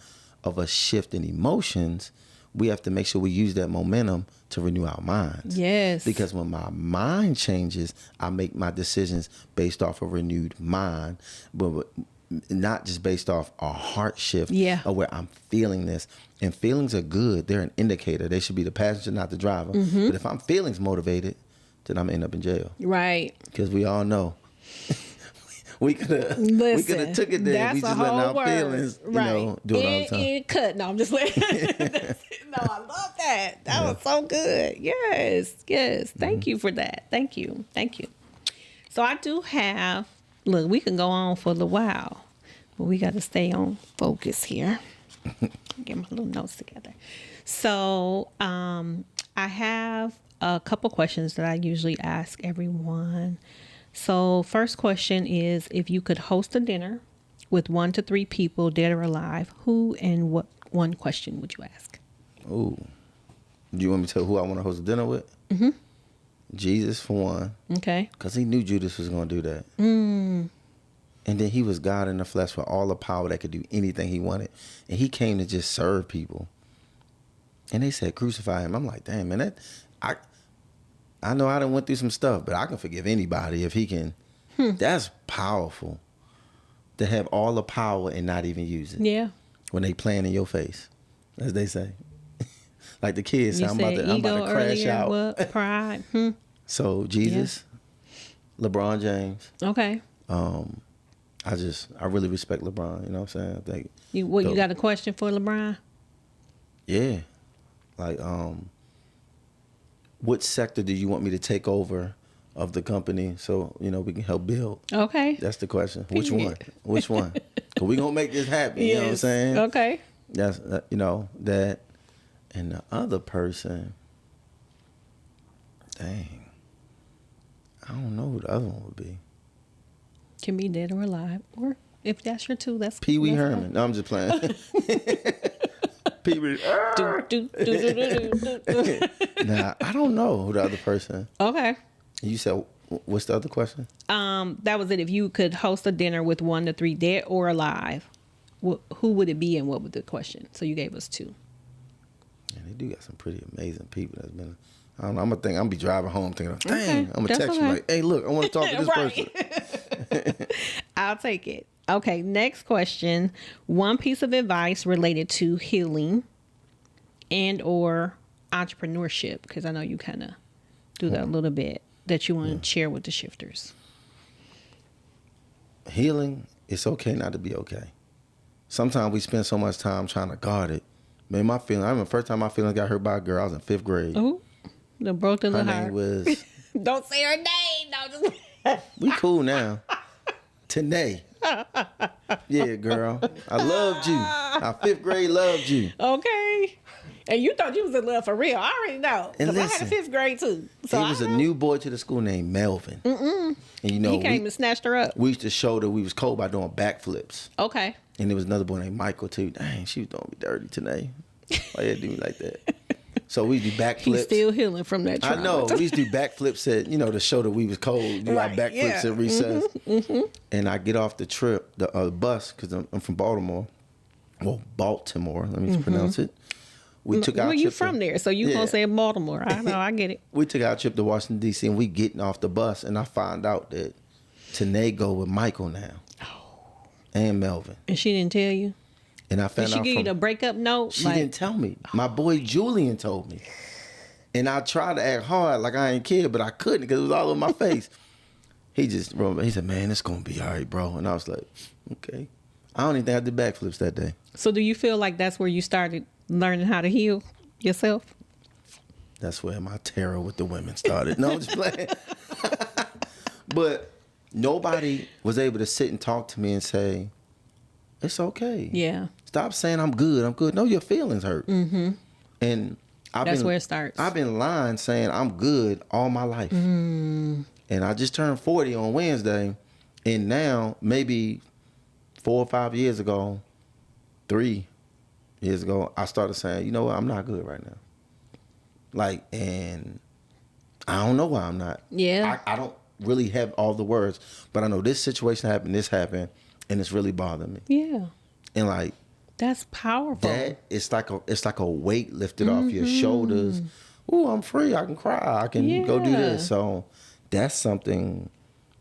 Speaker 3: of a shift in emotions, we have to make sure we use that momentum to renew our minds. Yes. Because when my mind changes, I make my decisions based off a renewed mind, but not just based off a heart shift or where I'm feeling this. And feelings are good. They're an indicator. They should be the passenger, not the driver. But if I'm feelings motivated, then I'm going to end up in jail. Right. Because we all know. We could have took it there. We just letting our feelings, do it all the time.
Speaker 2: It cut. No, I'm just letting. No, I love that. That was so good. Yes. Thank you for that. Thank you. So I do have. Look, we can go on for a while, but we got to stay on focus here. Get my little notes together. So I have a couple questions that I usually ask everyone. So first question is, if you could host a dinner with 1 to 3 people, dead or alive, who and what one question would you ask?
Speaker 3: Ooh. Do you want me to tell who I want to host a dinner with? Mm-hmm. Jesus, for one.
Speaker 2: Okay.
Speaker 3: Because he knew Judas was going to do that. And then he was God in the flesh with all the power that could do anything he wanted. And he came to just serve people. And they said, crucify him. I'm like, damn, man, I know I done went through some stuff, but I can forgive anybody if he can. That's powerful. To have all the power and not even use it.
Speaker 2: Yeah.
Speaker 3: When they playing in your face, as they say. Like the kids say, I'm about to crash
Speaker 2: earlier,
Speaker 3: out.
Speaker 2: What? Pride.
Speaker 3: So Jesus, LeBron James.
Speaker 2: Okay.
Speaker 3: I really respect LeBron. You know what I'm saying? I think
Speaker 2: you got a question for LeBron?
Speaker 3: Yeah. Like, what sector do you want me to take over of the company so, we can help build?
Speaker 2: Okay.
Speaker 3: That's the question. Which one? Which one? Because we going to make this happen. You know what I'm saying?
Speaker 2: Okay.
Speaker 3: That's, that. And the other person, dang, I don't know who the other one would be.
Speaker 2: Can be dead or alive. Or if that's your two, that's
Speaker 3: Pee Wee
Speaker 2: that's
Speaker 3: Herman.
Speaker 2: fine.
Speaker 3: No, I'm just playing. Pee Wee. Nah, I don't know who the other person.
Speaker 2: Okay.
Speaker 3: You said, what's the other question?
Speaker 2: That was it. If you could host a dinner with 1 to 3, dead or alive, who would it be and what would the question? So you gave us 2.
Speaker 3: And they do got some pretty amazing people that's been. I don't know. I'm gonna be driving home thinking, dang. I'm gonna text you like, hey, look, I want to talk to this person.
Speaker 2: I'll take it. Okay, next question. One piece of advice related to healing and or entrepreneurship, because I know you kind of do that a little bit, that you want to share with the shifters.
Speaker 3: Healing, it's okay not to be okay. Sometimes we spend so much time trying to guard it. Man, I remember the first time my feelings got hurt by a girl, I was in 5th grade.
Speaker 2: Oh, the broke the little
Speaker 3: Her
Speaker 2: heart.
Speaker 3: name was...
Speaker 2: Don't say her name. No, just...
Speaker 3: We cool now. Tanae. Yeah, girl. I loved you. Our 5th grade loved you.
Speaker 2: Okay. And you thought you was in love for real. I already know.
Speaker 3: And
Speaker 2: Because I had a 5th grade too. So
Speaker 3: there was a new boy to the school named Melvin. And
Speaker 2: he came and snatched her up.
Speaker 3: We used to show that we was cold by doing backflips.
Speaker 2: Okay.
Speaker 3: And there was another boy named Michael too. Dang, she was doing me dirty today. Why you do me like that? So we used to do backflips.
Speaker 2: He's still healing from that trauma.
Speaker 3: I know. We used to do backflips at, to show that we was cold. Do our backflips at recess. And I get off the trip, the bus, because I'm from Baltimore. Well, Baltimore, let me pronounce it. We took our
Speaker 2: Well,
Speaker 3: trip
Speaker 2: you from there, so you gonna say Baltimore. I know, I get it.
Speaker 3: We took our trip to Washington, D.C., and we getting off the bus, and I find out that Tanae go with Michael now. And Melvin.
Speaker 2: And she didn't tell you?
Speaker 3: And I found
Speaker 2: Did she
Speaker 3: out
Speaker 2: give you the breakup note?
Speaker 3: She didn't tell me. My boy Julian told me. And I tried to act hard like I ain't care, but I couldn't because it was all in my face. He said, man, it's going to be all right, bro. And I was like, okay. I don't even think I did backflips that day.
Speaker 2: So do you feel like that's where you started learning how to heal yourself?
Speaker 3: That's where my terror with the women started. No, I'm just playing. But nobody was able to sit and talk to me and say, it's okay.
Speaker 2: Yeah.
Speaker 3: Stop saying I'm good. I'm good. No, your feelings hurt. Mm-hmm. And
Speaker 2: that's where it starts.
Speaker 3: I've been lying saying I'm good all my life. And I just turned 40 on Wednesday. And now, maybe 4 or 5 years ago, 3 years ago, I started saying, you know what? I'm not good right now. Like, and I don't know why I'm not.
Speaker 2: Yeah.
Speaker 3: I don't really have all the words, but I know this situation happened, this happened, and it's really bothering me.
Speaker 2: Yeah.
Speaker 3: And like,
Speaker 2: that's powerful.
Speaker 3: That it's like a weight lifted off your shoulders. Ooh, I'm free. I can cry. I can go do this. So that's something.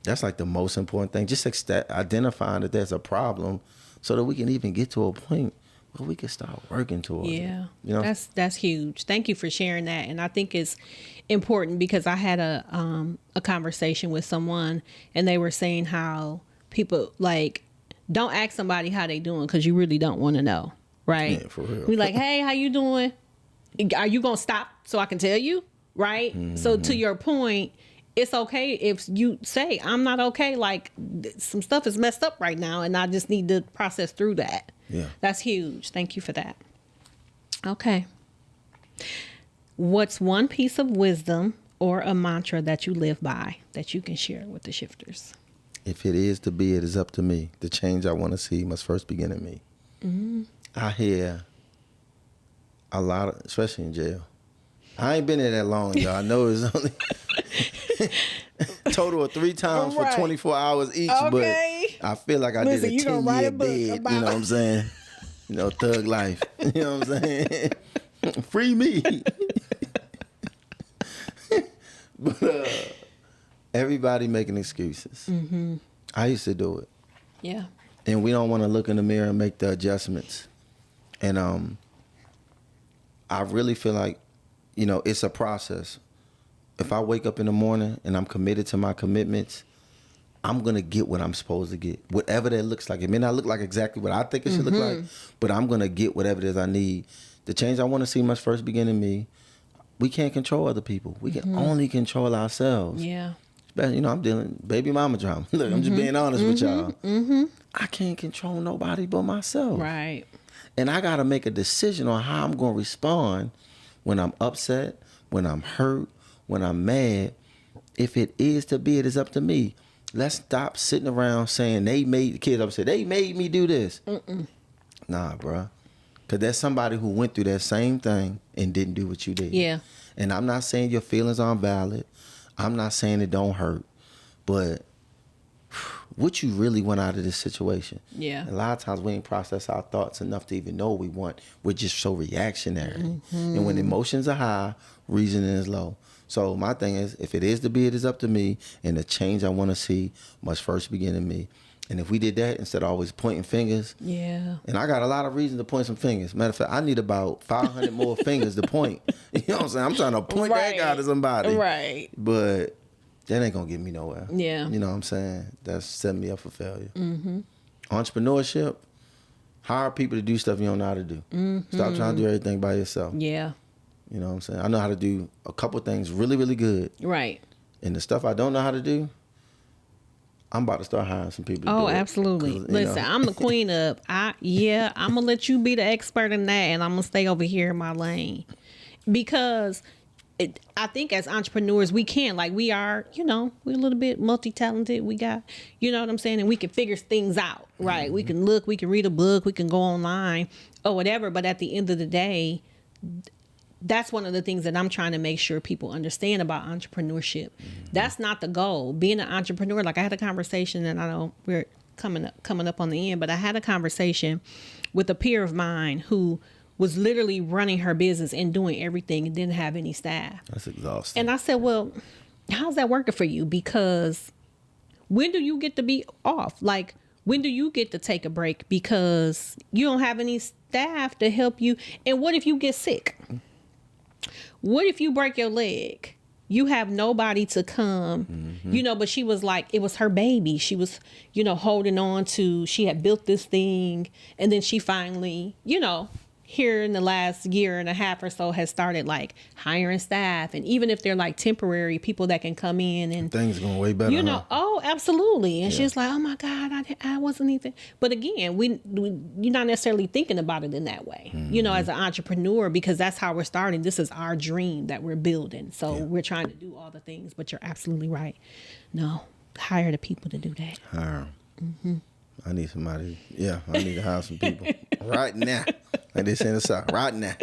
Speaker 3: That's like the most important thing. Just identifying that there's a problem, so that we can even get to a point where we can start working towards it.
Speaker 2: Yeah,
Speaker 3: you know,
Speaker 2: that's huge. Thank you for sharing that. And I think it's important because I had a conversation with someone, and they were saying how people like. Don't ask somebody how they doing because you really don't want to know, right?
Speaker 3: Yeah, for real.
Speaker 2: We like, hey, how you doing? Are you gonna stop so I can tell you, right? Mm-hmm. So to your point, it's okay if you say I'm not okay. Like some stuff is messed up right now, and I just need to process through that.
Speaker 3: Yeah,
Speaker 2: that's huge. Thank you for that. Okay. What's one piece of wisdom or a mantra that you live by that you can share with the shifters?
Speaker 3: If it is to be, it is up to me. The change I want to see must first begin in me. Mm-hmm. I hear a lot of, especially in jail. I ain't been there that long, y'all. I know it's only total of 3 times for 24 hours each,
Speaker 2: okay.
Speaker 3: but I feel like I did a 10-year bid. You know what I'm saying? You know, thug life. You know what I'm saying? Free me. But everybody making excuses. Mm-hmm. I used to do it.
Speaker 2: Yeah.
Speaker 3: And we don't want to look in the mirror and make the adjustments. And I really feel like, you know, it's a process. If I wake up in the morning and I'm committed to my commitments, I'm going to get what I'm supposed to get. Whatever that looks like. It may not look like exactly what I think it should look like, but I'm going to get whatever it is I need. The change I want to see must first begin in me. We can't control other people. We can only control ourselves.
Speaker 2: Yeah.
Speaker 3: You know, I'm dealing baby mama drama. Look, I'm just being honest with y'all. I can't control nobody but myself.
Speaker 2: Right.
Speaker 3: And I got to make a decision on how I'm going to respond when I'm upset, when I'm hurt, when I'm mad. If it is to be, it is up to me. Let's stop sitting around saying they made the kids upset. They made me do this. Nah, bruh. Because there's somebody who went through that same thing and didn't do what you did.
Speaker 2: Yeah.
Speaker 3: And I'm not saying your feelings aren't valid. I'm not saying it don't hurt. But what you really want out of this situation? Yeah. A lot of times we ain't process our thoughts enough to even know what we want. We're just so reactionary. And when emotions are high, reasoning is low. So my thing is, if it is to be, it is up to me. And the change I want to see must first begin in me. And if we did that instead of always pointing fingers. Yeah. And I got a lot of reasons to point some fingers. Matter of fact, I need about 500 more fingers to point. You know what I'm saying? I'm trying to point that guy to somebody. Right. But that ain't going to get me nowhere. Yeah. You know what I'm saying? That's setting me up for failure. Entrepreneurship, hire people to do stuff you don't know how to do. Stop trying to do everything by yourself. Yeah. You know what I'm saying? I know how to do a couple things really, really good. Right. And the stuff I don't know how to do, I'm about to start hiring some people to do it.
Speaker 2: Absolutely. Listen, I'm the queen of, I'm going to let you be the expert in that, and I'm going to stay over here in my lane. Because I think as entrepreneurs, we can, like we are, you know, we're a little bit multi-talented. We got, you know what I'm saying? And we can figure things out, right? We can look, we can read a book, we can go online or whatever. But at the end of the day, that's one of the things that I'm trying to make sure people understand about entrepreneurship. That's not the goal. Being an entrepreneur, like I had a conversation, and I know we're coming up on the end, but I had a conversation with a peer of mine who was literally running her business and doing everything and didn't have any staff.
Speaker 3: That's exhausting.
Speaker 2: And I said, well, how's that working for you? Because when do you get to be off? Like, when do you get to take a break because you don't have any staff to help you? And what if you get sick? What if you break your leg? You have nobody to come, you know, but she was like, it was her baby. She was, you know, holding on to, she had built this thing. And then she finally, you know, here in the last year and a half or so has started like hiring staff. And even if they're like temporary people that can come in and
Speaker 3: things going way better.
Speaker 2: You know, oh, absolutely. And she's like, oh my God, I wasn't even. But again, you're not necessarily thinking about it in that way, you know, as an entrepreneur, because that's how we're starting. This is our dream that we're building. So we're trying to do all the things, but you're absolutely right. No, hire the people to do that.
Speaker 3: Hire them. I need somebody. Yeah, I need to hire some people right now. Like they say in the South, right now.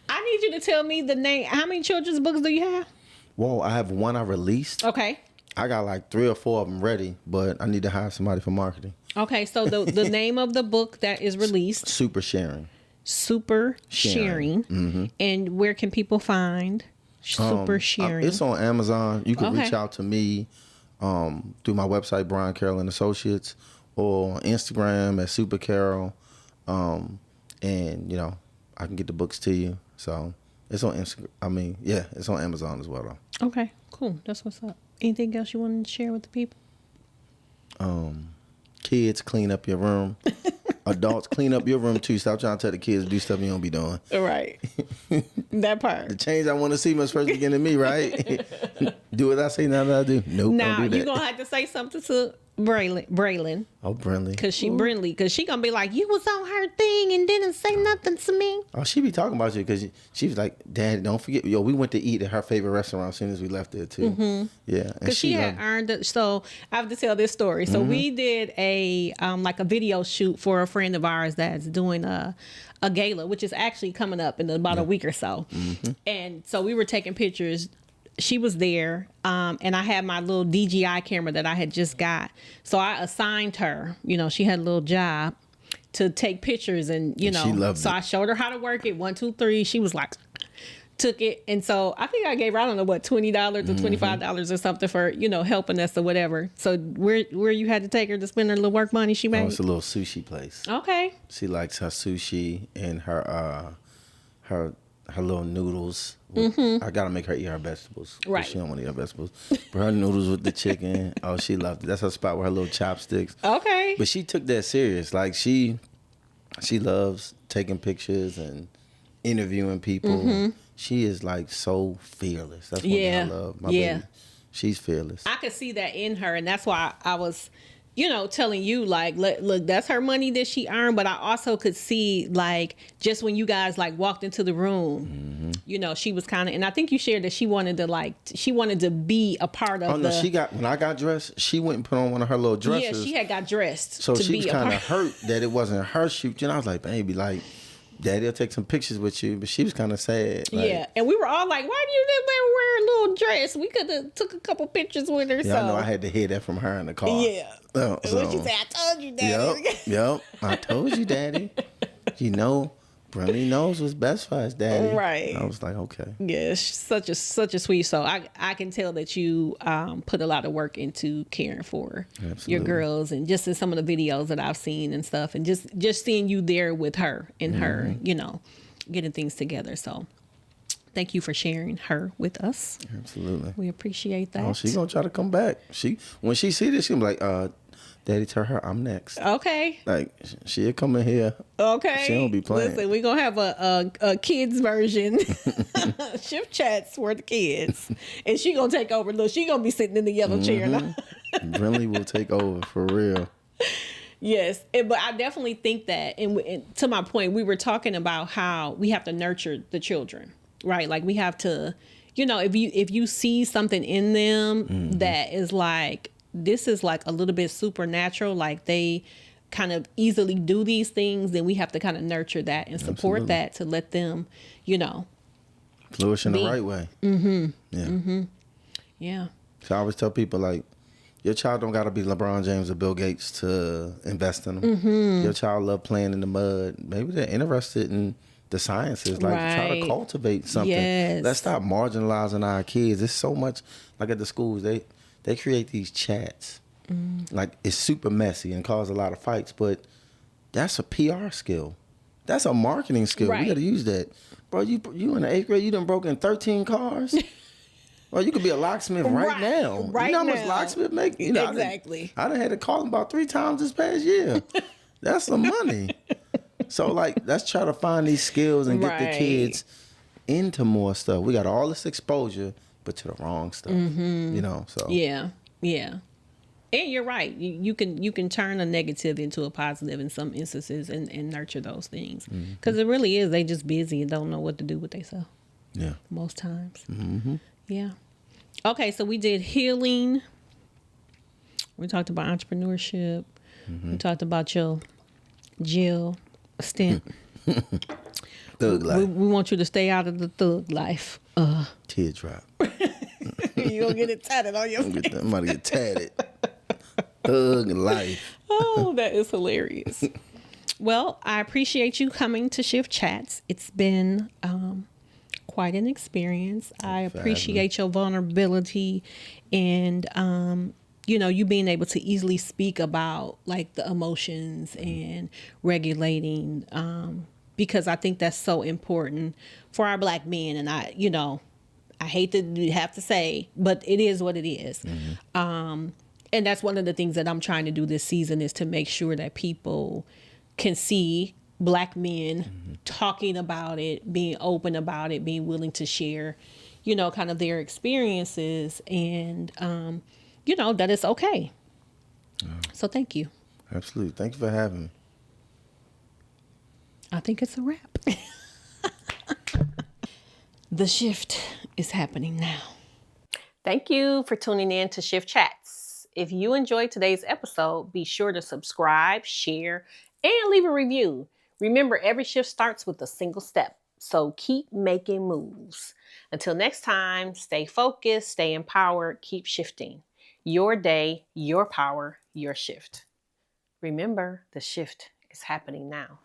Speaker 2: I need you to tell me the name. How many children's books do you have?
Speaker 3: Whoa, I have one I released. Okay. I got like 3 or 4 of them ready, but I need to hire somebody for marketing.
Speaker 2: Okay, so the name of the book that is released.
Speaker 3: Super Sharing.
Speaker 2: Super Sharing. And where can people find Super Sharing?
Speaker 3: It's on Amazon. You can reach out to me through my website, Bryn Carroll and Associates, or on Instagram at Super Carroll. And, you know, I can get the books to you. So it's on Instagram. I mean, yeah, it's on Amazon as well, though.
Speaker 2: Okay, cool. That's what's up. Anything else you want to share with the people?
Speaker 3: Kids, clean up your room. Adults, clean up your room, too. Stop trying to tell the kids to do stuff you don't be doing.
Speaker 2: Right. That part.
Speaker 3: The change I want to see must first begin in me, right? Do what I say, now that I do. Nope,
Speaker 2: now,
Speaker 3: don't do that.
Speaker 2: You're going to have to say something to Braylon.
Speaker 3: Oh, Brinley.
Speaker 2: Cause she gonna be like, you was on her thing and didn't say nothing to me.
Speaker 3: Oh, she be talking about you because she was like, Dad, don't forget. Yo, we went to eat at her favorite restaurant as soon as we left there too. Mm-hmm. Yeah,
Speaker 2: because she had earned it. So I have to tell this story. So we did a like a video shoot for a friend of ours that's doing a gala, which is actually coming up in about a week or so. Mm-hmm. And so we were taking pictures. She was there, and I had my little DJI camera that I had just got. So I assigned her, she had a little job to take pictures, and
Speaker 3: she loved
Speaker 2: so
Speaker 3: it.
Speaker 2: I showed her how to work it, 1, 2, 3. She was like, took it. And so I think I gave her, I don't know what, $20 or $25 or something for, helping us or whatever. So where you had to take her to spend her little work money she made?
Speaker 3: Oh, it's a little sushi place.
Speaker 2: Okay.
Speaker 3: She likes her sushi and her little noodles. I gotta make her eat her vegetables.
Speaker 2: Right.
Speaker 3: She don't want to eat her vegetables. But her noodles with the chicken, oh, she loved it. That's her spot with her little chopsticks.
Speaker 2: Okay.
Speaker 3: But she took that serious. Like she loves taking pictures and interviewing people. She is like so fearless. That's one thing I love. My baby. She's fearless.
Speaker 2: I could see that in her, and that's why I was, telling you, like, look, that's her money that she earned, but I also could see, like, just when you guys, like, walked into the room, she was kind of, and I think you shared that she wanted to be a part of
Speaker 3: when I got dressed, she went and put on one of her little dresses.
Speaker 2: Yeah, she had got dressed
Speaker 3: so
Speaker 2: to
Speaker 3: she
Speaker 2: be
Speaker 3: was kind of hurt that it wasn't her shoot. I was like, baby, like, Daddy'll take some pictures with you, but she was kind of sad. Like,
Speaker 2: yeah, and we were all like, "Why do you let her wear a little dress? We could have took a couple pictures with her."
Speaker 3: Yeah,
Speaker 2: so
Speaker 3: I know. I had to hear that from her in the car.
Speaker 2: Yeah.
Speaker 3: So,
Speaker 2: What she say? I told you, Daddy.
Speaker 3: Yep. I told you, Daddy. Brinley knows what's best for us, Daddy.
Speaker 2: Right.
Speaker 3: And I was like, okay.
Speaker 2: Yeah, she's such a sweet soul. I can tell that you put a lot of work into caring for your girls, and just in some of the videos that I've seen and stuff, and just seeing you there with her and her, getting things together. So thank you for sharing her with us.
Speaker 3: Absolutely.
Speaker 2: We appreciate that.
Speaker 3: Oh, she's gonna try to come back. When she see this, she'll be like, Daddy, tell her I'm next.
Speaker 2: Okay.
Speaker 3: Like, she'll come in here.
Speaker 2: Okay.
Speaker 3: She don't be playing.
Speaker 2: Listen, we're going to have a kids version. Shift chats for the kids. And she going to take over. Look, she going to be sitting in the yellow chair now.
Speaker 3: Brinley will take over, for real.
Speaker 2: Yes. But I definitely think that, and to my point, we were talking about how we have to nurture the children, right? Like, we have to, if you see something in them that is like, this is like a little bit supernatural, like they kind of easily do these things, then we have to kind of nurture that and support that to let them,
Speaker 3: flourish in the right way.
Speaker 2: Yeah.
Speaker 3: So I always tell people, like, your child don't got to be LeBron James or Bill Gates to invest in them. Your child love playing in the mud. Maybe they're interested in the sciences. Like, try to cultivate something.
Speaker 2: Yes.
Speaker 3: Let's stop marginalizing our kids. There's so much, like at the schools, they create these chats. Like, it's super messy and cause a lot of fights, but that's a PR skill. That's a marketing skill.
Speaker 2: Right.
Speaker 3: We got to use that. Bro, you in the 8th grade, you done broken 13 cars? Well, you could be a locksmith right now.
Speaker 2: Right,
Speaker 3: you know how much
Speaker 2: now.
Speaker 3: locksmith make?
Speaker 2: Exactly.
Speaker 3: I done had to call him about 3 times this past year. That's some money. So, like, let's try to find these skills and get the kids into more stuff. We got all this exposure, but to the wrong stuff. So.
Speaker 2: Yeah. And you're right. You can turn a negative into a positive in some instances and nurture those things. Because it really is, they just busy and don't know what to do with themselves.
Speaker 3: Yeah.
Speaker 2: Most times. Yeah. Okay, so we did healing. We talked about entrepreneurship. We talked about your jail stint.
Speaker 3: Thug life.
Speaker 2: We want you to stay out of the thug life.
Speaker 3: Teardrop.
Speaker 2: You gonna get it tatted on your face.
Speaker 3: I'm about to get tatted. Thug life.
Speaker 2: Oh, that is hilarious. Well, I appreciate you coming to Shift Chats. It's been quite an experience. I appreciate your vulnerability and you being able to easily speak about like the emotions and regulating because I think that's so important for our Black men. And I hate to have to say, but it is what it is. And that's one of the things that I'm trying to do this season is to make sure that people can see Black men talking about it, being open about it, being willing to share, kind of their experiences and, that it's okay. So thank you.
Speaker 3: Absolutely. Thank you for having me.
Speaker 2: I think it's a wrap. The shift is happening now. Thank you for tuning in to Shift Chats. If you enjoyed today's episode, be sure to subscribe, share, and leave a review. Remember, every shift starts with a single step, so keep making moves. Until next time, stay focused, stay empowered, keep shifting. Your day, your power, your shift. Remember, the shift is happening now.